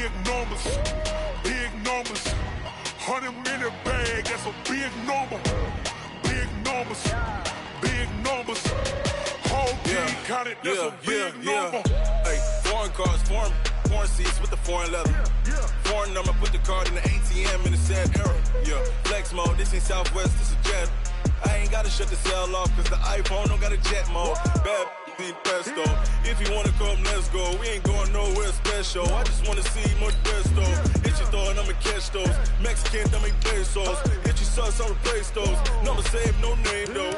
big numbers, big numbers. 100 in the bag, that's a big number. Big numbers, big numbers. Whole team counted, that's a big number. Hey, foreign cars, foreign seats with the foreign leather. Foreign number, put the card in the ATM in the sad era. Yeah, flex mode, this ain't Southwest, this is Jet. I ain't gotta shut the cell off, cause the iPhone don't got a jet mode. Bad be pesto. If you wanna come, let's go. We ain't going nowhere special. I just wanna see more pesto. Hit your throw and I'ma catch those. Mexican, dummy pesos. Hit your sauce, I'll replace those. Number save, no name though.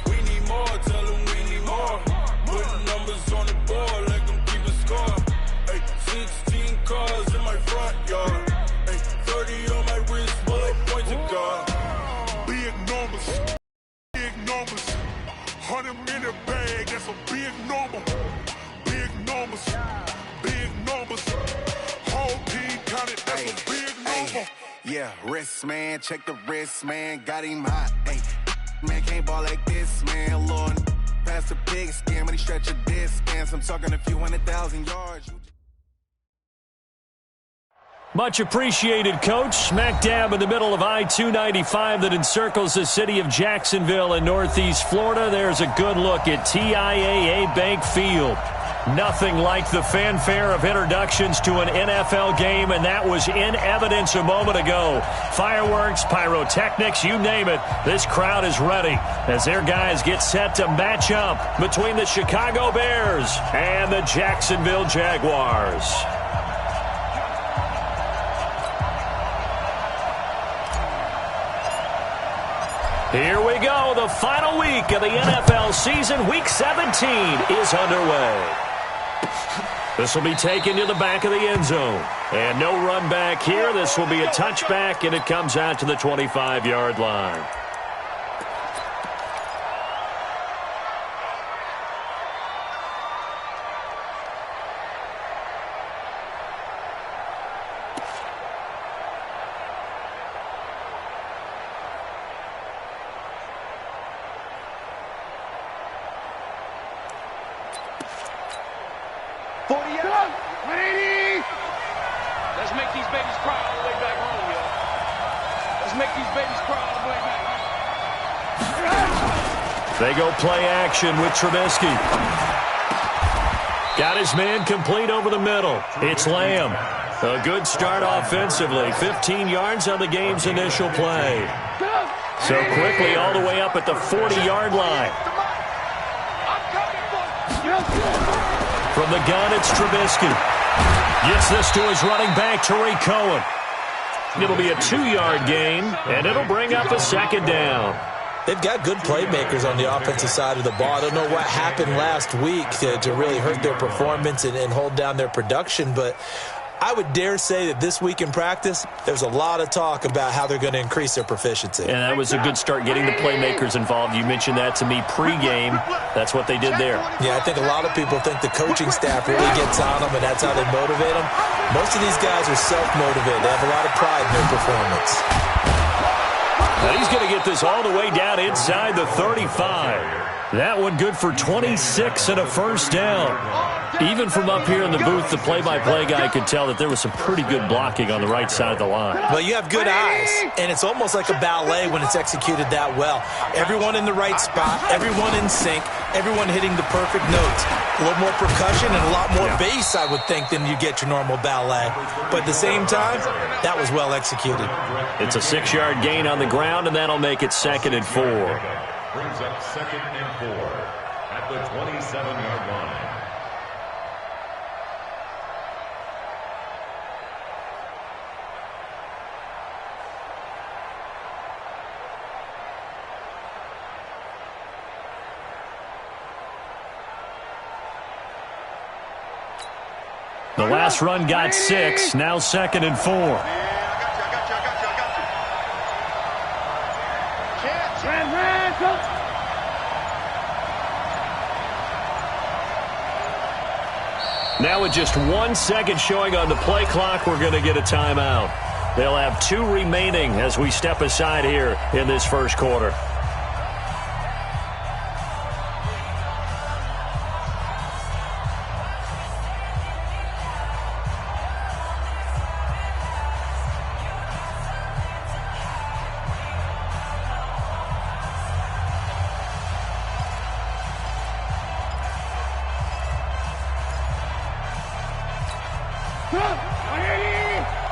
We need more, tell them we need more. Putting numbers on the board, let them keep a score. Hey, 16 cars in my front yard. Hey, 30 on my wrist, bullet point to God. Big numbers, big numbers. 100 in the bag, that's a big number. Big numbers, big numbers. Whole team counted, that's a big number. Yeah, wrist man, check the wrist man, got him hot. Hey, man can't ball like this, man. Lord, past the big scam, but he stretch a distance. I'm talking a few 100,000 yards. Much appreciated, Coach. Smack dab in the middle of I-295 that encircles the city of Jacksonville in Northeast Florida. There's a good look at TIAA Bank Field. Nothing like the fanfare of introductions to an NFL game, and that was in evidence a moment ago. Fireworks, pyrotechnics, you name it. This crowd is ready as their guys get set to match up between the Chicago Bears and the Jacksonville Jaguars. Here we go. The final week of the NFL season. Week 17 is underway. This will be taken to the back of the end zone. And no run back here. This will be a touchback, and it comes out to the 25-yard line. They go play action with Trubisky. Got his man complete over the middle. It's Lamb. A good start offensively. 15 yards on the game's initial play. So quickly all the way up at the 40-yard line. From the gun, it's Trubisky. Gets this to his running back, Tariq Cohen. It'll be a 2-yard gain, and it'll bring up a second down. They've got good playmakers on the offensive side of the ball. I don't know what happened last week to really hurt their performance and hold down their production, but I would dare say that this week in practice, there's a lot of talk about how they're going to increase their proficiency. And that was a good start getting the playmakers involved. You mentioned that to me pregame. That's what they did there. Yeah, I think a lot of people think the coaching staff really gets on them, and that's how they motivate them. Most of these guys are self-motivated. They have a lot of pride in their performance. And he's going to get this all the way down inside the 35. That one good for 26 and a first down. Even from up here in the booth, the play-by-play guy could tell that there was some pretty good blocking on the right side of the line. Well, you have good eyes, and it's almost like a ballet when it's executed that well. Everyone in the right spot, everyone in sync, everyone hitting the perfect notes. A little more percussion and a lot more bass, I would think, than you get your normal ballet. But at the same time, that was well executed. It's a 6-yard gain on the ground, and that'll make it 2nd and 4. Brings up 2nd and 4 at the 27-yard line. The last run got 6, now 2nd and 4. Now with just 1 second showing on the play clock, we're going to get a timeout. They'll have 2 remaining as we step aside here in this first quarter.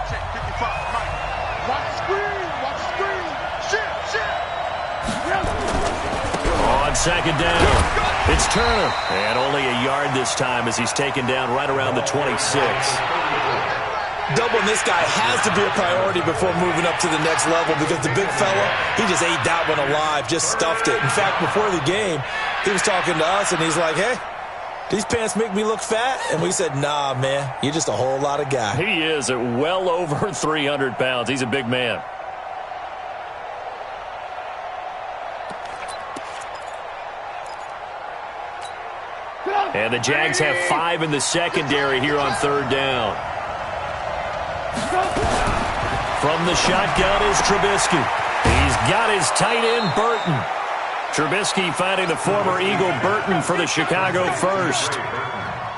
Check 55, Mike. Watch the screen. Watch the screen. Shit. On second down, it's Turner. And only a yard this time as he's taken down right around the 26. Doubling this guy has to be a priority before moving up to the next level because the big fella, he just ate that one alive, just stuffed it. In fact, before the game, he was talking to us, and he's like, hey, these pants make me look fat? And we said, nah, man, you're just a whole lot of guy. He is at well over 300 pounds. He's a big man. And the Jags have 5 in the secondary here on third down. From the shotgun is Trubisky. He's got his tight end, Burton. Trubisky finding the former Eagle Burton for the Chicago first.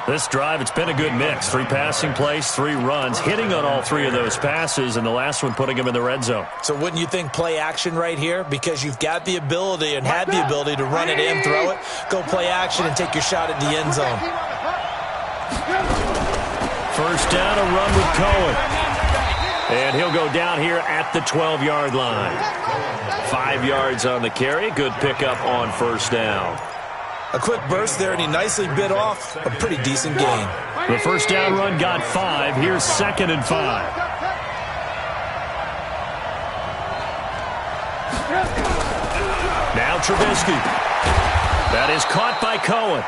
This drive, it's been a good mix. 3 passing plays, 3 runs, hitting on all 3 of those passes, and the last one putting him in the red zone. So wouldn't you think play action right here? Because you've got the ability and had the ability to run it in, throw it, go play action, and take your shot at the end zone. First down, a run with Cohen. And he'll go down here at the 12-yard line. 5 yards on the carry. Good pickup on first down. A quick burst there, and he nicely bit off a pretty decent gain. The first down run got 5. Here's 2nd and 5. Now Trubisky. That is caught by Cohen.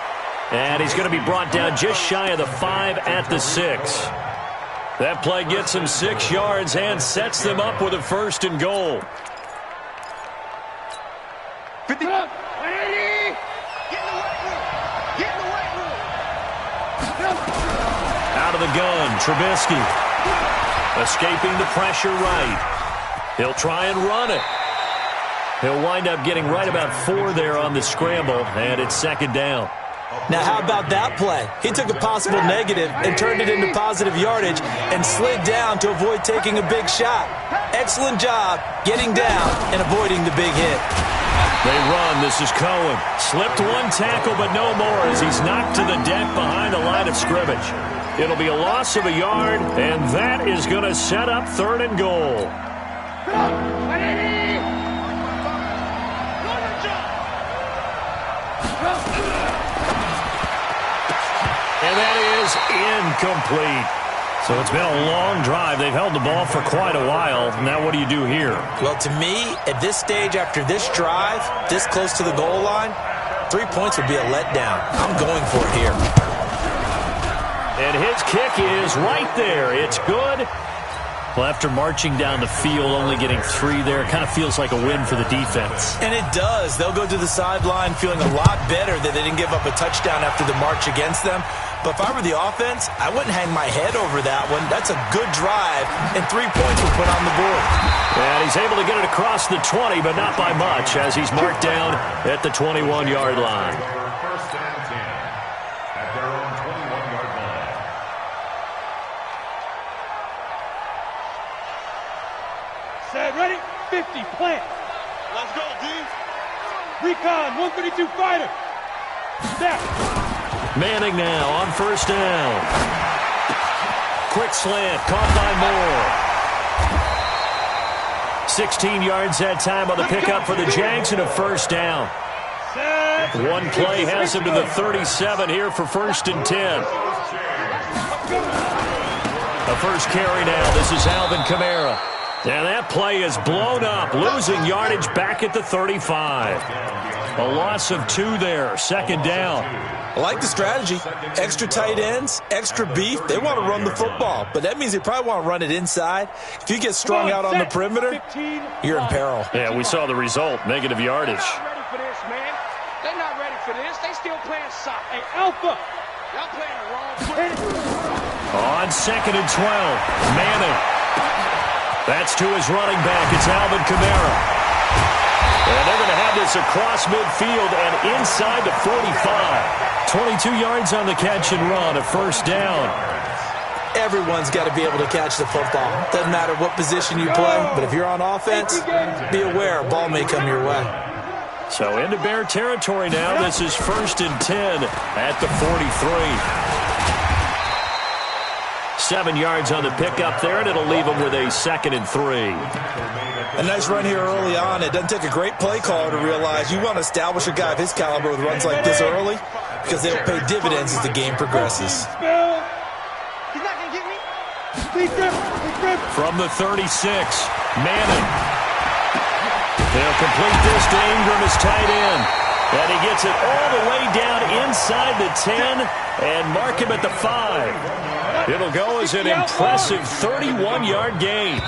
And he's going to be brought down just shy of the 5 at the 6. That play gets him 6 yards and sets them up with a 1st and goal. 50. Out of the gun, Trubisky. Escaping the pressure right. He'll try and run it. He'll wind up getting right about 4 there on the scramble, and it's 2nd down. Now, how about that play? He took a possible negative and turned it into positive yardage and slid down to avoid taking a big shot. Excellent job getting down and avoiding the big hit. They run. This is Cohen. Slipped 1 tackle, but no more as he's knocked to the deck behind the line of scrimmage. It'll be a loss of a yard, and that is going to set up 3rd and goal. And that is incomplete. So it's been a long drive. They've held the ball for quite a while. Now what do you do here? Well, to me, at this stage, after this drive, this close to the goal line, 3 points would be a letdown. I'm going for it here. And his kick is right there. It's good. Well, after marching down the field, only getting 3 there, it kind of feels like a win for the defense. And it does. They'll go to the sideline feeling a lot better that they didn't give up a touchdown after the march against them. But if I were the offense, I wouldn't hang my head over that one. That's a good drive, and 3 points were put on the board. And he's able to get it across the 20, but not by much, as he's marked down at the 21-yard line. First and 10 at their own 21-yard line. Set, ready, 50, plant. Let's go, D. Recon, 132 fighter. Snap. Manning now on first down. Quick slant, caught by Moore. 16 yards that time on the pickup for the Jags and a first down. One play has him to the 37 here for 1st and 10. A first carry now. This is Alvin Kamara. And that play is blown up, losing yardage back at the 35. A loss of 2 there, 2nd down. I like the strategy. Extra tight ends, extra beef. They want to run the football, but that means they probably want to run it inside. If you get strung out on the perimeter, you're in peril. Yeah, we saw the result, negative yardage. They're not ready for this, man. They're not ready for this. They still playing soft. Hey, Alpha, y'all playing the wrong play. On 2nd and 12, Manning. That's to his running back. It's Alvin Kamara. And they're going to have this across midfield and inside the 45. 22 yards on the catch and run, a first down. Everyone's got to be able to catch the football. Doesn't matter what position you play, but if you're on offense, be aware a ball may come your way. So into Bear territory now. This is 1st and 10 at the 43. 7 yards on the pickup there, and it'll leave him with a 2nd and 3. A nice run here early on. It doesn't take a great play caller to realize you want to establish a guy of his caliber with runs like this early because they'll pay dividends as the game progresses. From the 36, Manning. They'll complete this to Ingram as tight end. And he gets it all the way down inside the 10 and mark him at the 5. It'll go as an impressive 31-yard gain.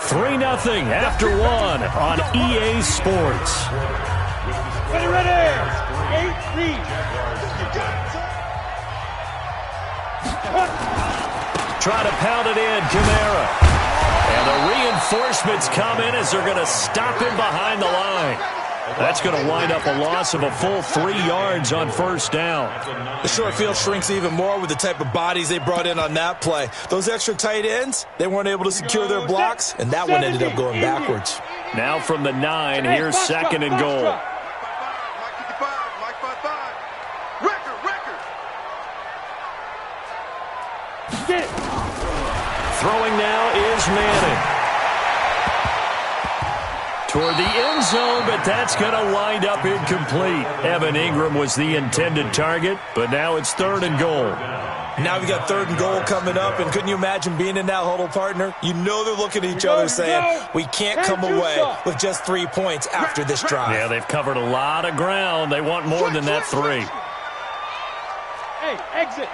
3-0 after 1 on EA Sports. Ready. 8-3. Try to pound it in, Kamara. And the reinforcements come in as they're going to stop him behind the line. That's going to wind up a loss of a full 3 yards on first down. The short field shrinks even more with the type of bodies they brought in on that play. Those extra tight ends, they weren't able to secure their blocks, and that one ended up going backwards. Now from the 9, here's 2nd and goal. Throwing now is Manning. Toward the end zone, but that's going to wind up incomplete. Evan Ingram was the intended target, but now it's 3rd and goal. Now we got 3rd and goal coming up, and couldn't you imagine being in that huddle, partner? You know they're looking at each other saying, we can't come away with just 3 points after this drive. Yeah, they've covered a lot of ground. They want more than that 3. Hey, exit.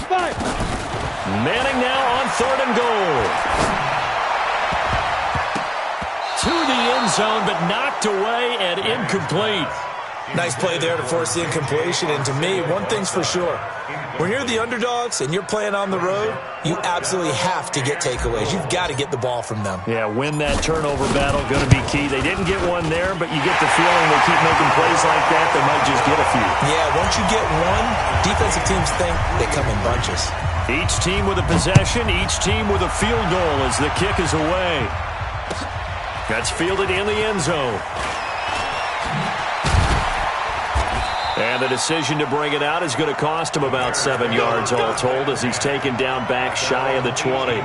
5. Manning now on 3rd and goal. To the end zone, but knocked away and incomplete. Nice play there to force the incompletion, and to me, one thing's for sure. When you're the underdogs and you're playing on the road, you absolutely have to get takeaways. You've got to get the ball from them. Yeah, win that turnover battle, going to be key. They didn't get one there, but you get the feeling they keep making plays like that, they might just get a few. Yeah, once you get one, defensive teams think they come in bunches. Each team with a possession, each team with a field goal as the kick is away. That's fielded in the end zone. And the decision to bring it out is going to cost him about 7 yards all told as he's taken down back shy of the 20.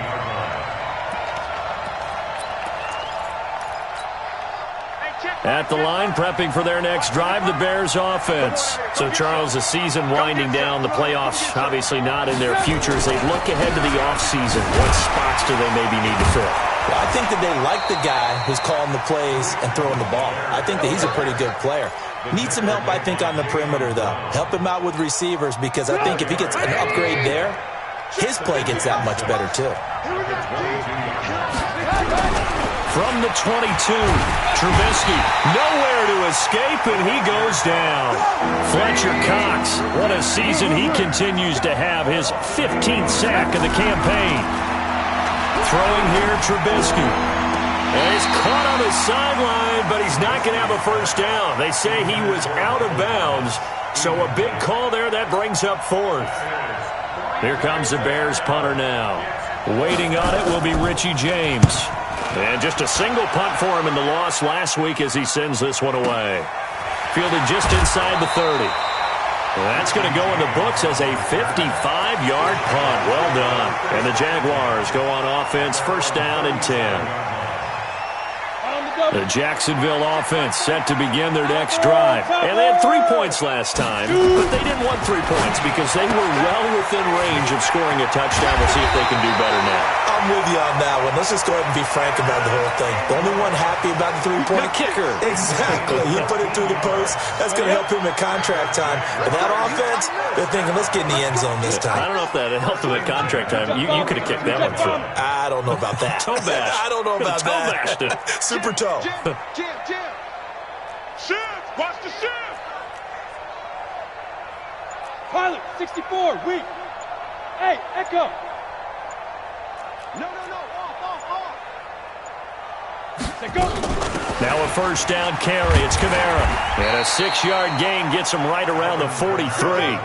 At the line, prepping for their next drive, the Bears offense. So, Charles, the season winding down, the playoffs obviously not in their future. As they look ahead to the offseason, what spots do they maybe need to fill? Well, I think that they like the guy who's calling the plays and throwing the ball. I think that he's a pretty good player. Needs some help, I think, on the perimeter, though. Help him out with receivers because I think if he gets an upgrade there, his play gets that much better, too. From the 22, Trubisky, nowhere to escape, and he goes down. Fletcher Cox, what a season he continues to have, his 15th sack of the campaign. Throwing here, Trubisky. And he's caught on the sideline, but he's not going to have a first down. They say he was out of bounds, so a big call there. That brings up 4th. Here comes the Bears punter now. Waiting on it will be Richie James. And just a single punt for him in the loss last week as he sends this one away. Fielded just inside the 30. That's going to go in the books as a 55-yard punt. Well done. And the Jaguars go on offense, first down and 10. The Jacksonville offense set to begin their next drive. And they had 3 points last time, but they didn't want 3 points because they were well within range of scoring a touchdown. We'll see if they can do better now. I'm with you on that one. Let's just go ahead and be frank about the whole thing. The only one happy about the 3-point kicker. Exactly. He put it through the post. That's going to help him at contract time. But that offense, they're thinking, let's get in the end zone this time. I don't know if that helped him at contract time. You could have kicked that one through. I don't know about that. Toe bash. I don't know about Toe bashed it. Super toe. Jim. Shift. Watch the shift. Pilot, 64, weak. Hey, Echo. No. Off. Go. Now a first down carry. It's Kamara. And a 6-yard gain gets him right around the 43.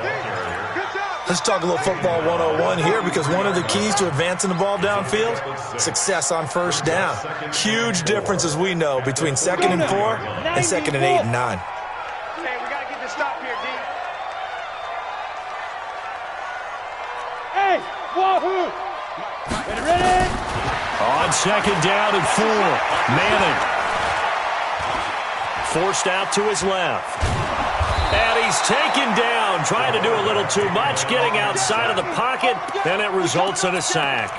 Let's talk a little football 101 here because one of the keys to advancing the ball downfield, success on first down. Huge difference, as we know, between 2nd and 4 and 2nd and 8 and 9. Hey, we got to get this stop here, D. On second down and 4, Manning. Forced out to his left. And he's taken down, trying to do a little too much, getting outside of the pocket, and it results in a sack.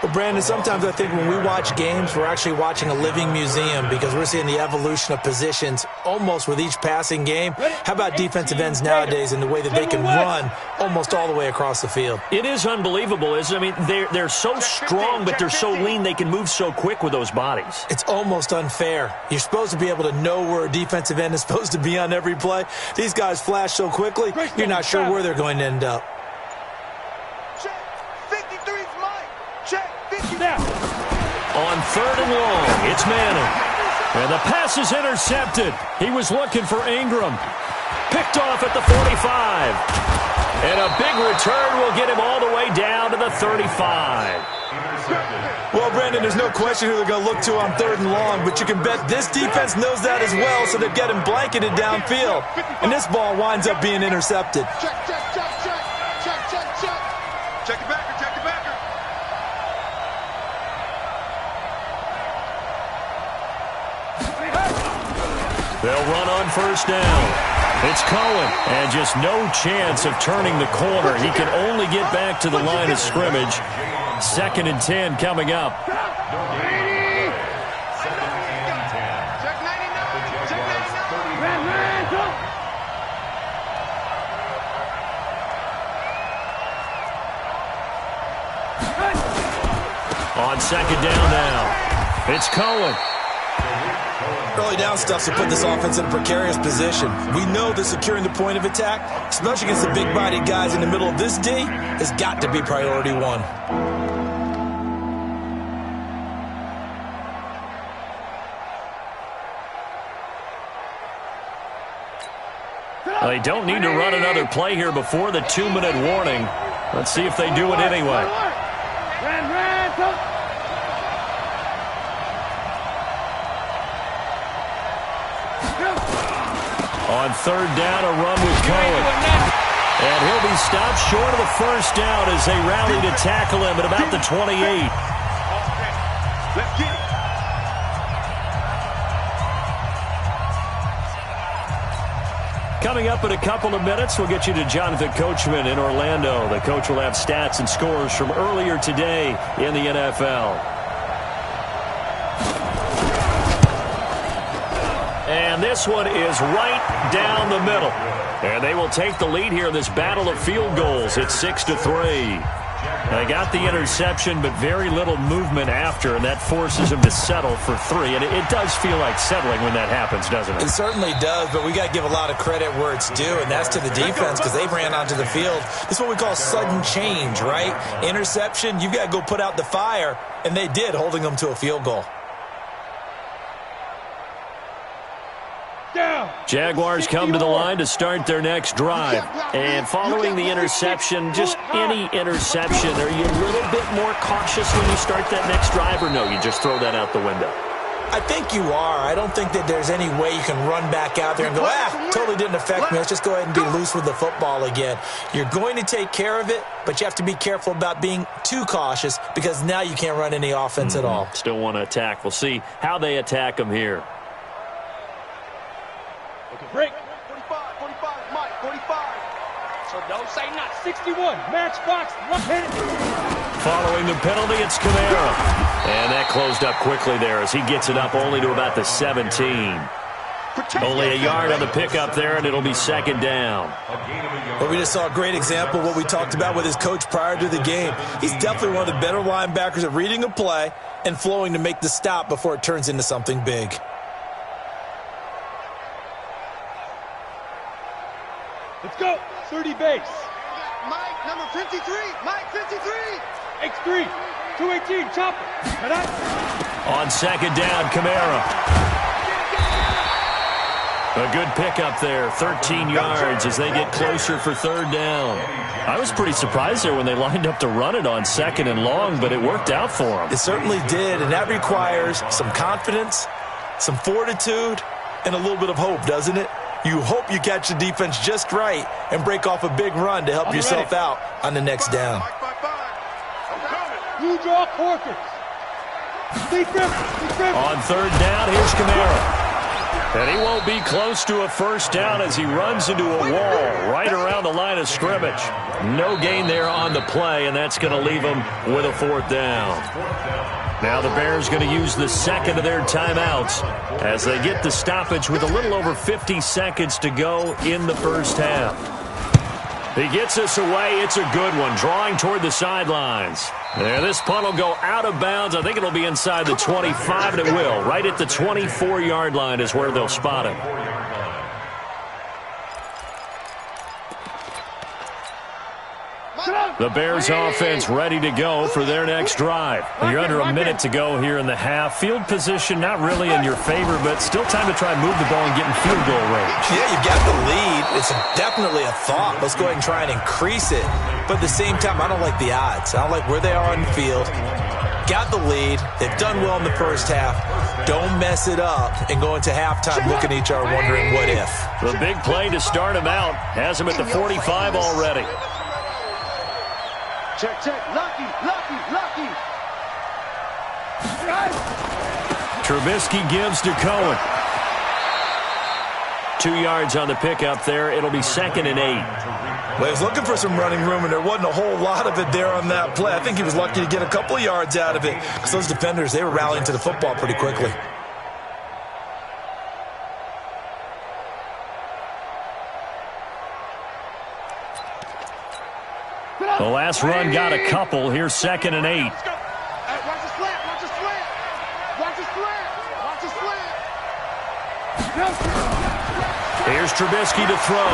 Well, Brandon, sometimes I think when we watch games, we're actually watching a living museum because we're seeing the evolution of positions almost with each passing game. How about defensive ends nowadays and the way that they can run almost all the way across the field? It is unbelievable, isn't it? I mean, they're so strong, but they're so lean, they can move so quick with those bodies. It's almost unfair. You're supposed to be able to know where a defensive end is supposed to be on every play. These guys flash so quickly, you're not sure where they're going to end up. On 3rd and long, it's Manning. And the pass is intercepted. He was looking for Ingram. Picked off at the 45. And a big return will get him all the way down to the 35. Well, Brandon, there's no question who they're going to look to on 3rd and long, but you can bet this defense knows that as well, so they're getting blanketed downfield. And this ball winds up being intercepted. Check it backer, check it backer. They'll run on 1st down. It's Cohen, and just no chance of turning the corner. He can only get back to the line of scrimmage. 2nd and 10 coming up. Check 99. Check 99. On 2nd down now, it's Cohen. Early down stuff to put this offense in a precarious position. We know that securing the point of attack, especially against the big-bodied guys in the middle of this D, has got to be priority 1. They don't need to run another play here before the 2-minute warning. Let's see if they do it anyway. On 3rd down, a run with Cohen. And he'll be stopped short of the 1st down as they rally to tackle him at about the 28. Let's get it. Coming up in a couple of minutes, we'll get you to Jonathan Coachman in Orlando. The coach will have stats and scores from earlier today in the NFL. And this one is right down the middle. And they will take the lead here in this battle of field goals. It's 6-3. They got the interception, but very little movement after, and that forces them to settle for 3. And it does feel like settling when that happens, doesn't it? It certainly does, but we got to give a lot of credit where it's due, and that's to the defense because they ran onto the field. This is what we call sudden change, right? Interception, you got to go put out the fire, and they did, holding them to a field goal. Jaguars come to the line to start their next drive. And following the interception, just any interception, are you a little bit more cautious when you start that next drive, or no, you just throw that out the window? I think you are. I don't think that there's any way you can run back out there and go, totally didn't affect me. Let's just go ahead and be loose with the football again. You're going to take care of it, but you have to be careful about being too cautious because now you can't run any offense at all. Still want to attack. We'll see how they attack them here. Break. 45, Mike, 45. So don't say not. 61. Matchbox. Following the penalty, it's Kamara. And that closed up quickly there as he gets it up only to about the 17. Only a yard on the pickup there, and it'll be 2nd down. Well, we just saw a great example of what we talked about with his coach prior to the game. He's definitely one of the better linebackers at reading a play and flowing to make the stop before it turns into something big. Let's go. 30 base. Mike, number 53. Mike, 53. X3. 218. Chopper. On 2nd down, Kamara. A good pickup there. 13 yards as they get closer for 3rd down. I was pretty surprised there when they lined up to run it on 2nd and long, but it worked out for them. It certainly did, and that requires some confidence, some fortitude, and a little bit of hope, doesn't it? You hope you catch the defense just right and break off a big run to help yourself out on the next down. You draw quarters. On third down, here's Kamara. And he won't be close to a first down as he runs into a wall right around the line of scrimmage. No gain there on the play, and that's going to leave him with a fourth down. Now the Bears going to use the second of their timeouts as they get the stoppage with a little over 50 seconds to go in the first half. He gets us away. It's a good one, drawing toward the sidelines. There, this punt will go out of bounds. I think it'll be inside the 25, and it will. Right at the 24-yard line is where they'll spot it. The Bears offense ready to go for their next drive. You're under a minute to go here in the half. Field position not really in your favor, but still time to try and move the ball and get in field goal range. Yeah, you've got the lead. It's definitely a thought. Let's go ahead and try and increase it. But at the same time, I don't like the odds. I don't like where they are on the field. Got the lead. They've done well in the first half. Don't mess it up and go into halftime looking at each other wondering what if. The big play to start him out has him at the 45 already. Check, check. Lucky. Trubisky gives to Cohen. 2 yards on the pickup there. It'll be 2nd and 8. Well, he was looking for some running room, and there wasn't a whole lot of it there on that play. I think he was lucky to get a couple of yards out of it because those defenders, they were rallying to the football pretty quickly. The last run got a couple. Here's 2nd and 8. Watch the slant. Here's Trubisky to throw.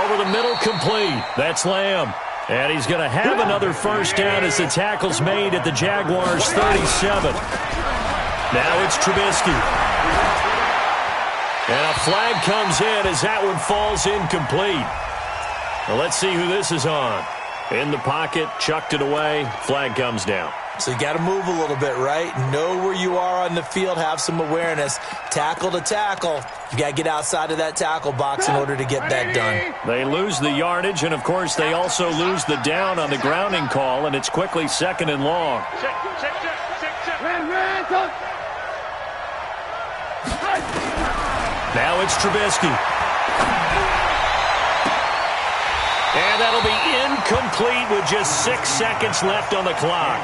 Over the middle, complete. That's Lamb. And he's going to have another first down as the tackle's made at the Jaguars' 37. Now it's Trubisky. And a flag comes in as that one falls incomplete. Well, let's see who this is on. In the pocket, chucked it away, flag comes down. So you got to move a little bit, right? Know where you are on the field, have some awareness. Tackle to tackle. You got to get outside of that tackle box in order to get that done. They lose the yardage, and, of course, they also lose the down on the grounding call, and it's quickly 2nd and long. Check. Now it's Trubisky. And that'll be incomplete with just 6 seconds left on the clock.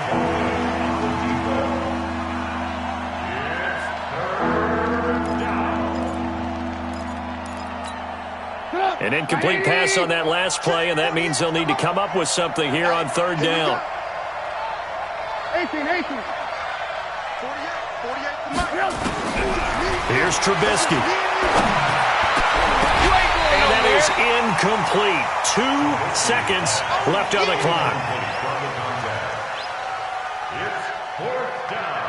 An incomplete pass on that last play, and that means they'll need to come up with something here on third down. 18. Here's Trubisky. And that is incomplete. 2 seconds left on the clock. It's 4th down.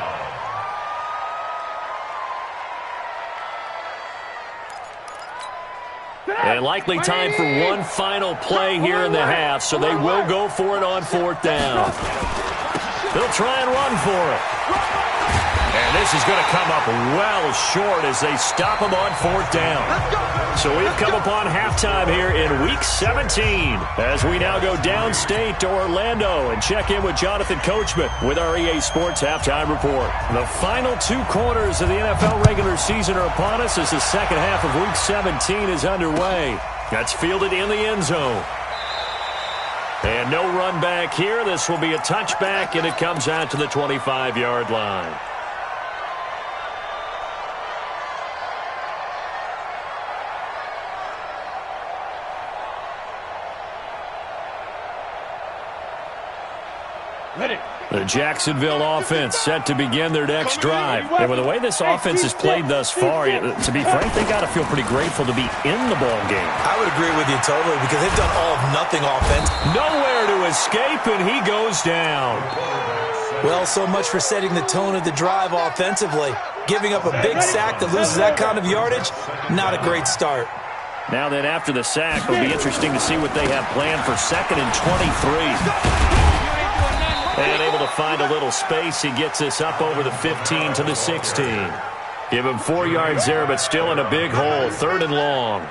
And likely time for one final play here in the half, so they will go for it on 4th down. They'll try and run for it. And this is going to come up well short as they stop him on 4th down. So we've come upon halftime here in Week 17 as we now go downstate to Orlando and check in with Jonathan Coachman with our EA Sports Halftime Report. The final 2 quarters of the NFL regular season are upon us as the second half of Week 17 is underway. That's fielded in the end zone. And no run back here. This will be a touchback, and it comes out to the 25-yard line. The Jacksonville offense set to begin their next drive. And with the way this offense has played thus far, to be frank, they got to feel pretty grateful to be in the ball game. I would agree with you totally because they've done all of nothing offense. Nowhere to escape, and he goes down. Well, so much for setting the tone of the drive offensively. Giving up a big sack that loses that kind of yardage, not a great start. Now then, after the sack, it'll be interesting to see what they have planned for 2nd and 23. And able to find a little space. He gets this up over the 15 to the 16. Give him 4 yards there, but still in a big hole. 3rd and long.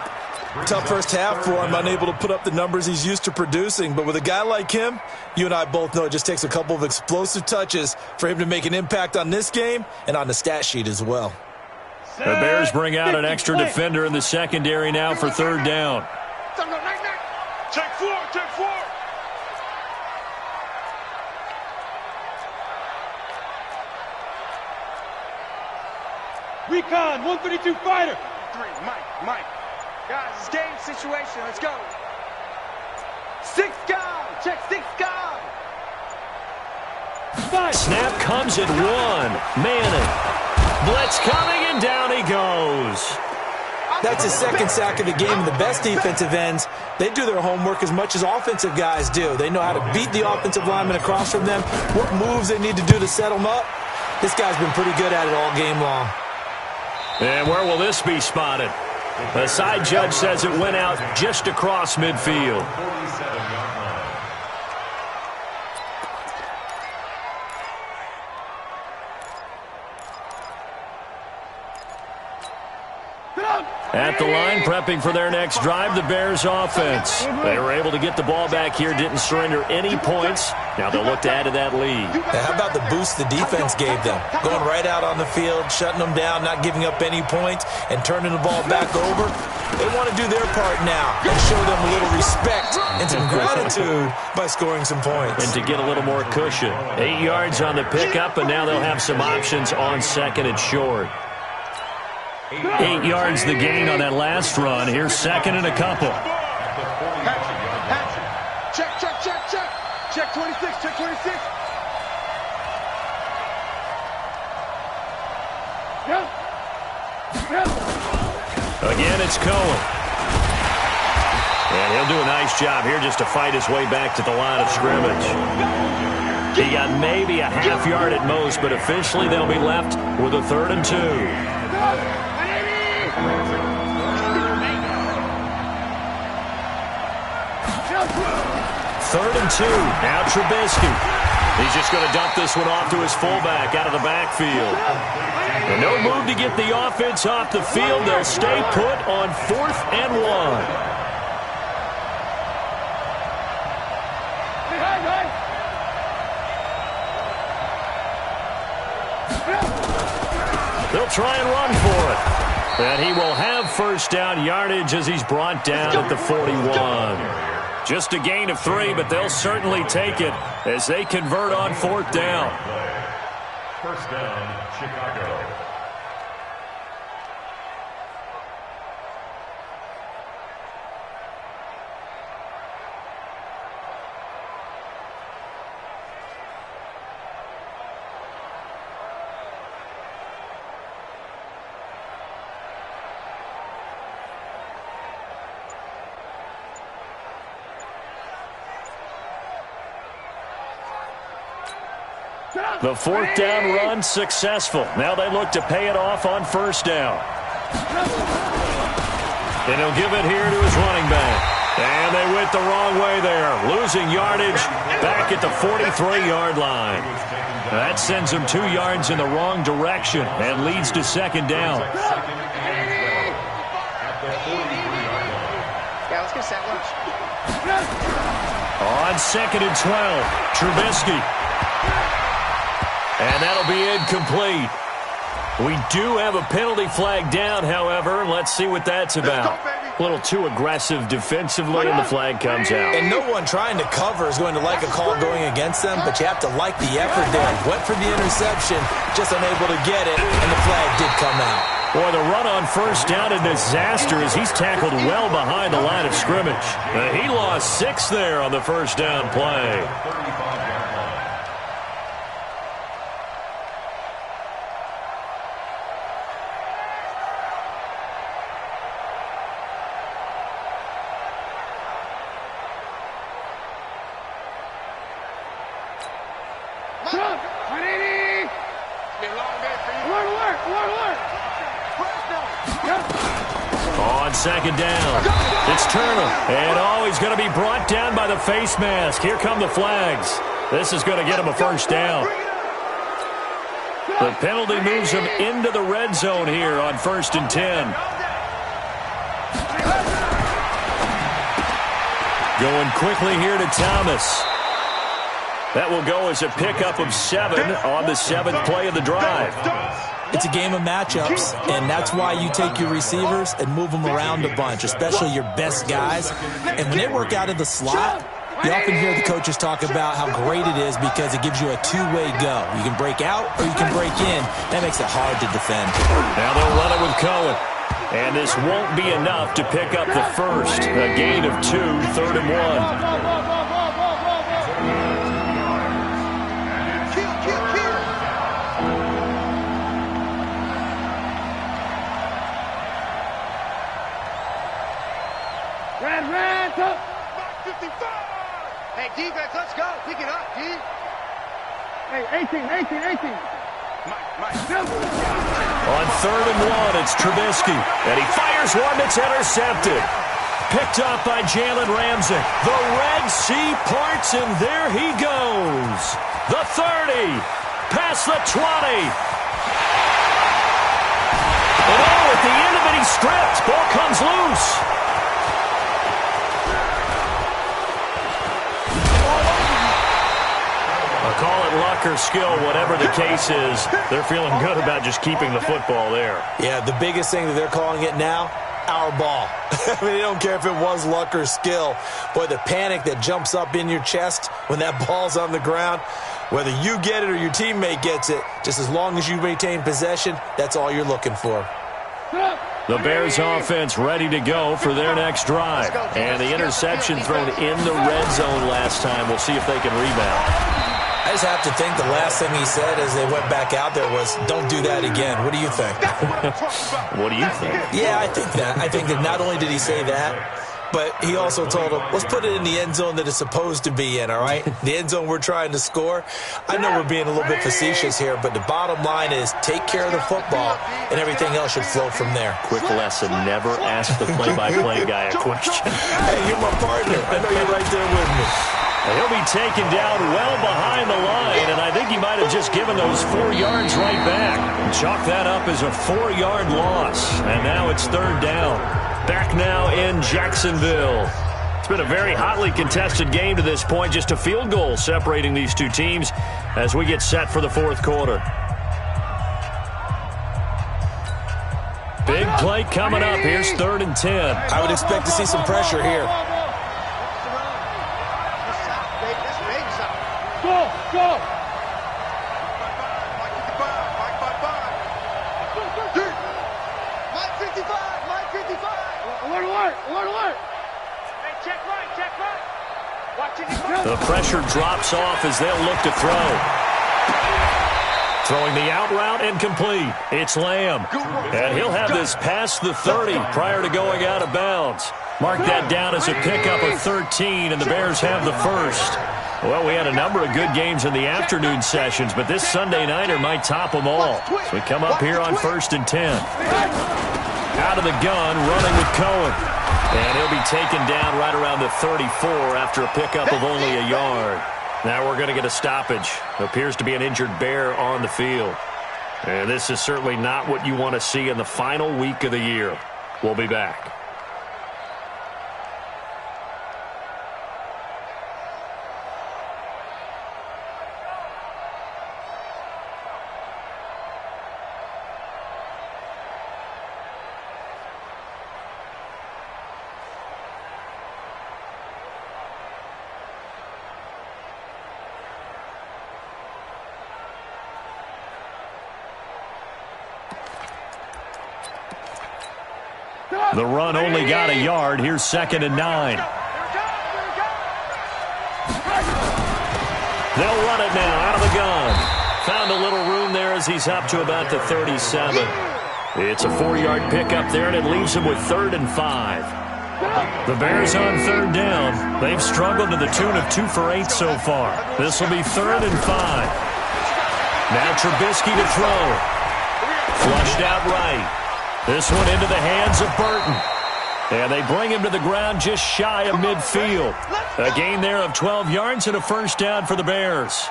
Tough first half for him, unable to put up the numbers he's used to producing. But with a guy like him, you and I both know it just takes a couple of explosive touches for him to make an impact on this game and on the stat sheet as well. The Bears bring out an extra defender in the secondary now for third down. Check four, check four. Recon, 132 fighter. 3, Mike. Guys, it's game situation. Let's go. 6 guy. Check 6 guy. Snap comes at 1. Manning. Blitz coming, and down he goes. That's his second sack of the game, and the best defensive ends, they do their homework as much as offensive guys do. They know how to beat the offensive lineman across from them, what moves they need to do to set them up. This guy's been pretty good at it all game long. And where will this be spotted? The side judge says it went out just across midfield. At the line, prepping for their next drive, the Bears offense. They were able to get the ball back here, didn't surrender any points. Now they'll look to add to that lead. Now, how about the boost the defense gave them? Going right out on the field, shutting them down, not giving up any points, and turning the ball back over. They want to do their part now and show them a little respect and some gratitude by scoring some points. And to get a little more cushion. 8 yards on the pickup, and now they'll have some options on second and short. 8 yards the gain on that last run. Here's second and a couple. Check. Check 26, check 26. Again, it's Cohen. And he'll do a nice job here just to fight his way back to the line of scrimmage. He got maybe a half yard at most, but officially they'll be left with a 3rd and 2. Third and 2. Now Trubisky. He's just going to dump this one off to his fullback out of the backfield. And no move to get the offense off the field. They'll stay put on 4th and 1. They'll try and run for it. And he will have first down yardage as he's brought down at the 41. Just a gain of 3, but they'll certainly take it as they convert on 4th down. First down, Chicago. The 4th down run successful. Now they look to pay it off on 1st down. And he'll give it here to his running back. And they went the wrong way there, losing yardage back at the 43-yard line. That sends them 2 yards in the wrong direction and leads to 2nd down. Yeah, let's get set lunch. On 2nd and 12, Trubisky. And that'll be incomplete. We do have a penalty flag down, however. Let's see what that's about. A little too aggressive defensively, and the flag comes out. And no one trying to cover is going to like a call going against them, but you have to like the effort there. Went for the interception, just unable to get it, and the flag did come out. Boy, the run on 1st down, a disaster as he's tackled well behind the line of scrimmage. He lost 6 there on the 1st down play. On 2nd down, it's Turner. And he's going to be brought down by the face mask. Here come the flags. This is going to get him a 1st down. The penalty moves him into the red zone here on 1st and 10. Going quickly here to Thomas. That will go as a pickup of 7 on the 7th play of the drive. It's a game of matchups, and that's why you take your receivers and move them around a bunch, especially your best guys. And when they work out of the slot, you often hear the coaches talk about how great it is because it gives you a two-way go. You can break out or you can break in. That makes it hard to defend. Now they'll run it with Cohen. And this won't be enough to pick up the first. A gain of 2, 3rd and 1. Hey, defense, let's go. Pick it up, D. Hey, 18. On 3rd and 1, it's Trubisky. And he fires one that's intercepted. Picked up by Jalen Ramsey. The Red Sea parts, and there he goes. The 30. Past the 20. And at the end of it, he's stripped. Ball comes loose. Call it luck or skill, whatever the case is. They're feeling good about just keeping the football there. Yeah, the biggest thing that they're calling it now, our ball. I mean, they don't care if it was luck or skill. Boy, the panic that jumps up in your chest when that ball's on the ground, whether you get it or your teammate gets it, just as long as you maintain possession, that's all you're looking for. The Bears offense ready to go for their next drive. And the interception thrown in the red zone last time. We'll see if they can rebound. I just have to think the last thing he said as they went back out there was, don't do that again. What do you think? What do you think? Yeah, I think that. I think that not only did he say that, but he also told him, let's put it in the end zone that it's supposed to be in, all right? The end zone we're trying to score. I know we're being a little bit facetious here, but the bottom line is take care of the football, and everything else should flow from there. Quick lesson, never ask the play-by-play guy a question. Hey, you're my partner. I know you're right there with me. He'll be taken down well behind the line, and I think he might have just given those 4 yards right back. Chalk that up as a 4-yard loss, and now it's 3rd down. Back now in Jacksonville. It's been a very hotly contested game to this point, just a field goal separating these two teams as we get set for the 4th quarter. Big play coming up. Here's 3rd and 10. I would expect to see some pressure here. Go! Mike 55! Alert! Hey, check right! Watch it. The pressure drops off as they'll look to throw. Throwing the out route and complete. It's Lamb. And he'll have this past the 30 prior to going out of bounds. Mark that down as a pickup of 13, and the Bears have the first. Well, we had a number of good games in the afternoon sessions, but this Sunday nighter might top them all. So we come up here on 1st and 10. Out of the gun, running with Cohen. And he'll be taken down right around the 34 after a pickup of only a yard. Now we're going to get a stoppage. Appears to be an injured Bear on the field. And this is certainly not what you want to see in the final week of the year. We'll be back. The run only got a yard. Here's 2nd and 9. They'll run it now out of the gun. Found a little room there as he's up to about the 37. It's a 4-yard pickup there, and it leaves him with 3rd and 5. The Bears on 3rd down. They've struggled to the tune of 2 for 8 so far. This will be 3rd and 5. Now Trubisky to throw. Flushed out right. This one into the hands of Burton. And they bring him to the ground just shy of midfield. A gain there of 12 yards and a first down for the Bears.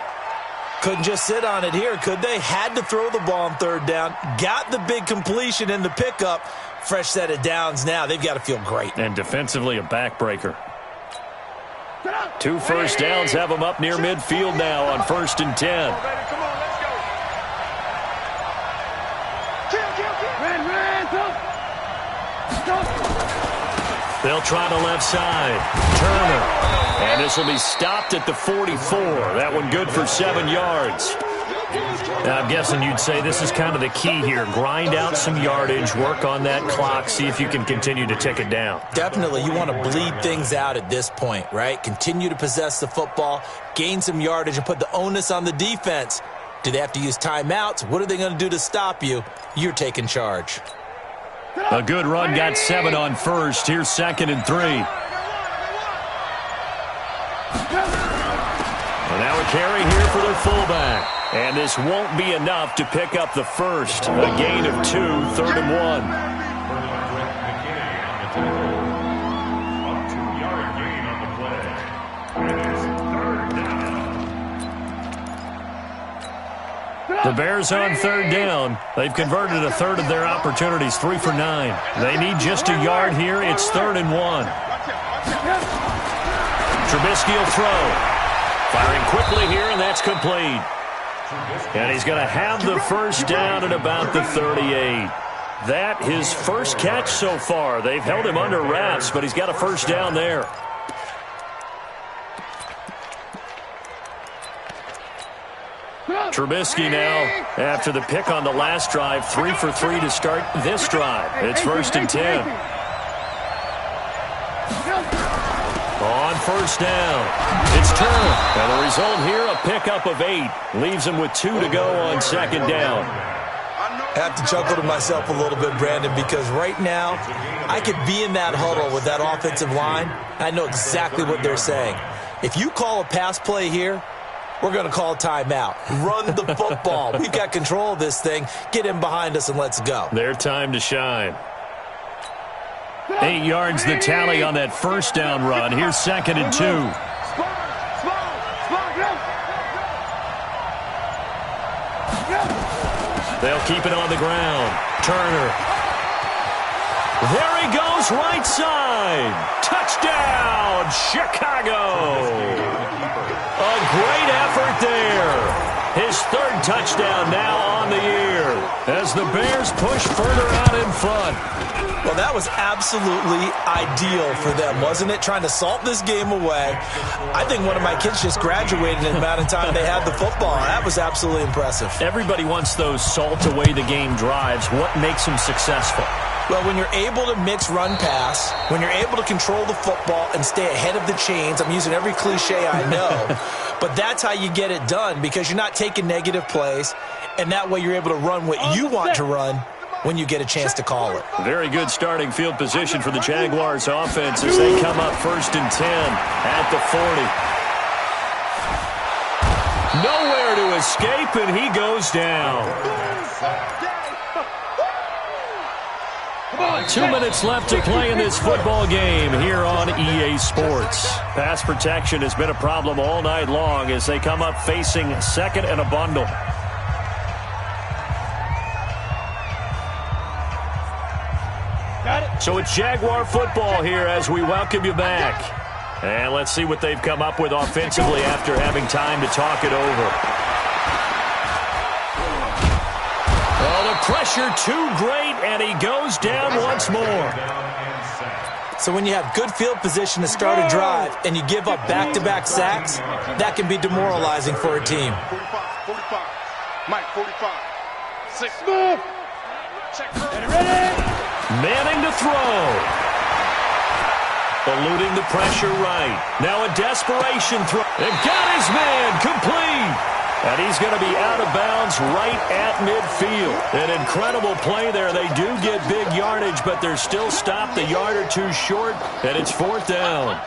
Couldn't just sit on it here, could they? Had to throw the ball on 3rd down. Got the big completion in the pickup. Fresh set of downs now. They've got to feel great. And defensively a backbreaker. 2 first downs have them up near midfield now on 1st and 10. Come on, let's go. They'll try the left side. Turner. And this will be stopped at the 44. That one good for 7 yards. Now, I'm guessing you'd say this is kind of the key here. Grind out some yardage, work on that clock, see if you can continue to tick it down. Definitely. You want to bleed things out at this point, right? Continue to possess the football, gain some yardage, and put the onus on the defense. Do they have to use timeouts? What are they going to do to stop you? You're taking charge. A good run got 7 on 1st. Here's 2nd and 3. And now a carry here for their fullback. And this won't be enough to pick up the first. A gain of 2, 3rd and 1. A 2-yard gain on the play. It is 3rd down. The Bears on 3rd down. They've converted a third of their opportunities, 3 for 9. They need just a yard here. It's 3rd and 1. Trubisky will throw. Firing quickly here, and that's complete. And he's going to have the first down at about the 38. That his first catch so far. They've held him under wraps, but he's got a first down there. Trubisky now, after the pick on the last drive, 3 for 3 to start this drive. It's 1st and 10. On 1st down, it's Turner. And the result here, a pickup of 8. Leaves him with 2 to go on 2nd down. I have to chuckle to myself a little bit, Brandon, because right now I could be in that huddle with that offensive line. I know exactly what they're saying. If you call a pass play here, we're going to call a timeout. Run the football. We've got control of this thing. Get in behind us and let's go. Their time to shine. 8 yards the tally on that first down run. Here's 2nd and 2. They'll keep it on the ground. Turner. There he goes, right side. Touchdown, Chicago. A great effort there. His 3rd touchdown now on the year as the Bears push further out in front. Well, that was absolutely ideal for them, wasn't it? Trying to salt this game away. I think one of my kids just graduated in the amount of time they had the football. That was absolutely impressive. Everybody wants those salt away the game drives. What makes them successful? Well, when you're able to mix run-pass, when you're able to control the football and stay ahead of the chains, I'm using every cliche I know, but that's how you get it done because you're not taking negative plays, and that way you're able to run what you want to run when you get a chance to call it. Very good starting field position for the Jaguars offense as they come up 1st and 10 at the 40. Nowhere to escape, and he goes down. 2 minutes left to play in this football game here on EA Sports. Pass protection has been a problem all night long as they come up facing 2nd and a bundle. So it's Jaguar football here as we welcome you back. And let's see what they've come up with offensively after having time to talk it over. Oh, the pressure too great, and he goes down once more. So when you have good field position to start a drive and you give up back-to-back sacks, that can be demoralizing for a team. 45. Mike, 45. 6. Check. Ready? Manning to throw. Eluding the pressure right. Now a desperation throw. It got his man complete. And he's going to be out of bounds right at midfield. An incredible play there. They do get big yardage, but they're still stopped a yard or two short, and it's 4th down.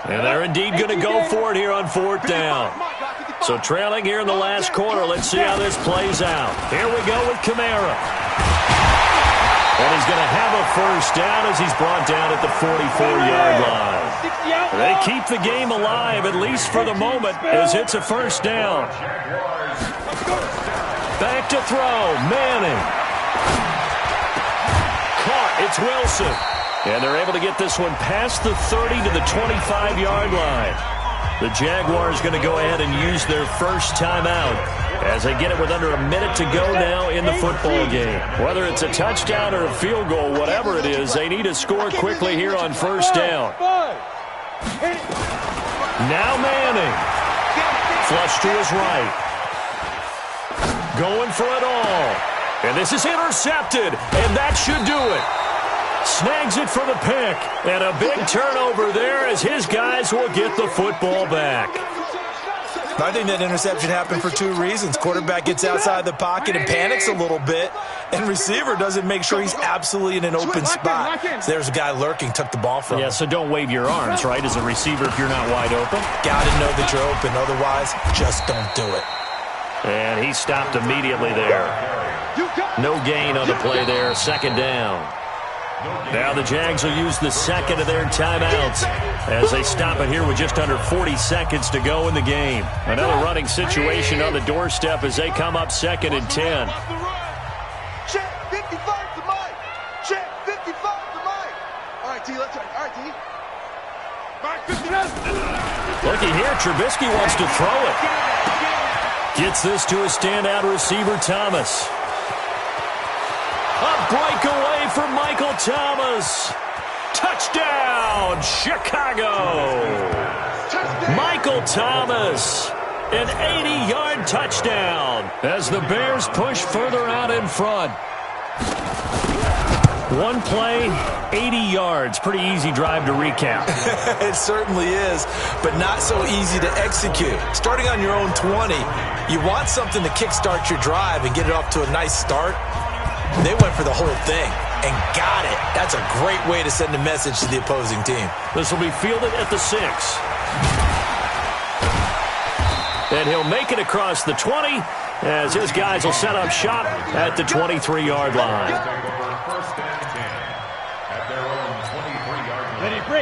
And they're indeed going to go for it here on 4th down. So trailing here in the last quarter. Let's see how this plays out. Here we go with Kamara. And he's going to have a first down as he's brought down at the 44-yard line. They keep the game alive, at least for the moment, as it's a first down. Back to throw. Manning. Caught. It's Wilson. And they're able to get this one past the 30 to the 25-yard line. The Jaguars going to go ahead and use their first timeout as they get it with under a minute to go now in the football game. Whether it's a touchdown or a field goal, whatever it is, they need to score quickly here on first down. Now Manning. Flush to his right. Going for it all. And this is intercepted, and that should do it. Snags it for the pick, and a big turnover there as his guys will get the football back. I think that interception happened for two reasons. Quarterback gets outside the pocket and panics a little bit, and receiver doesn't make sure he's absolutely in an open spot. So there's a guy lurking, took the ball from him. Yeah, so don't wave your arms, right, as a receiver if you're not wide open. Got to know that you're open, otherwise just don't do it. And he stopped immediately there. No gain on the play there, second down. Now the Jags will use the second of their timeouts as they stop it here with just under 40 seconds to go in the game. Another running situation on the doorstep as they come up 2nd and 10. Check 55 to Mike. Check 55 to Mike. All right, T, let's try. All right, T. Looky here, Trubisky wants to throw it. Gets this to a standout receiver, Thomas. A breakaway for Michael Thomas. Touchdown, Chicago. Michael Thomas, an 80-yard touchdown as the Bears push further out in front. One play, 80 yards. Pretty easy drive to recap. It certainly is, but not so easy to execute. Starting on your own 20, you want something to kickstart your drive and get it off to a nice start. They went for the whole thing and got it. That's a great way to send a message to the opposing team. This will be fielded at the 6. And he'll make it across the 20 as his guys will set up shop at the 23-yard line.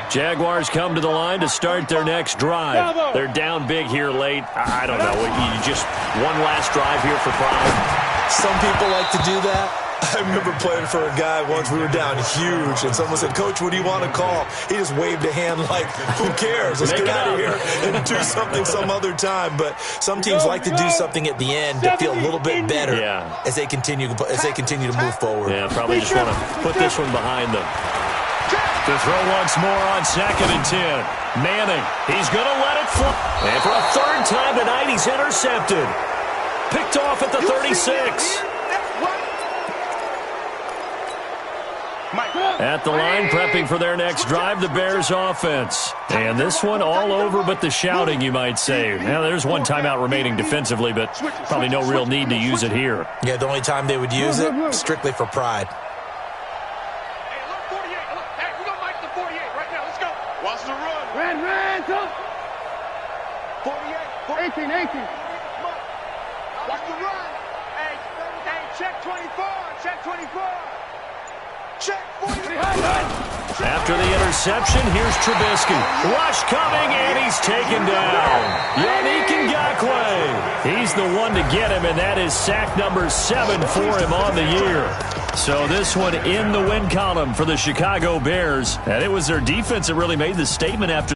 Jaguars come to the line to start their next drive. They're down big here late. I don't know. You just one last drive here for pride. Some people like to do that. I remember playing for a guy once. We were down huge, and someone said, "Coach, what do you want to call?" He just waved a hand like, "Who cares? Let's get out of here and do something some other time." But some teams like to do something at the end to feel a little bit better as they continue to move forward. Yeah, probably just want to put this one behind them. To throw once more on 2nd and 10. Manning, he's going to let it fly. And for a third time tonight, he's intercepted. Picked off at the 36. At the line, prepping for their next drive, the Bears offense. And this one all over but the shouting, you might say. Now, there's one timeout remaining defensively, but probably no real need to use it here. Yeah, the only time they would use it, strictly for pride. Hey, look, 48. Look, hey, we're going to Mike the 48 right now. Let's go. Watch the run. Ran, go. 48. 18. Watch the run. Hey, check 24. Check 24. Check 40. After the interception, here's Trubisky. Rush coming, and he's taken down. Yannick Ngakoue. He's the one to get him, and that is sack number 7 for him on the year. So this one in the win column for the Chicago Bears. And it was their defense that really made the statement after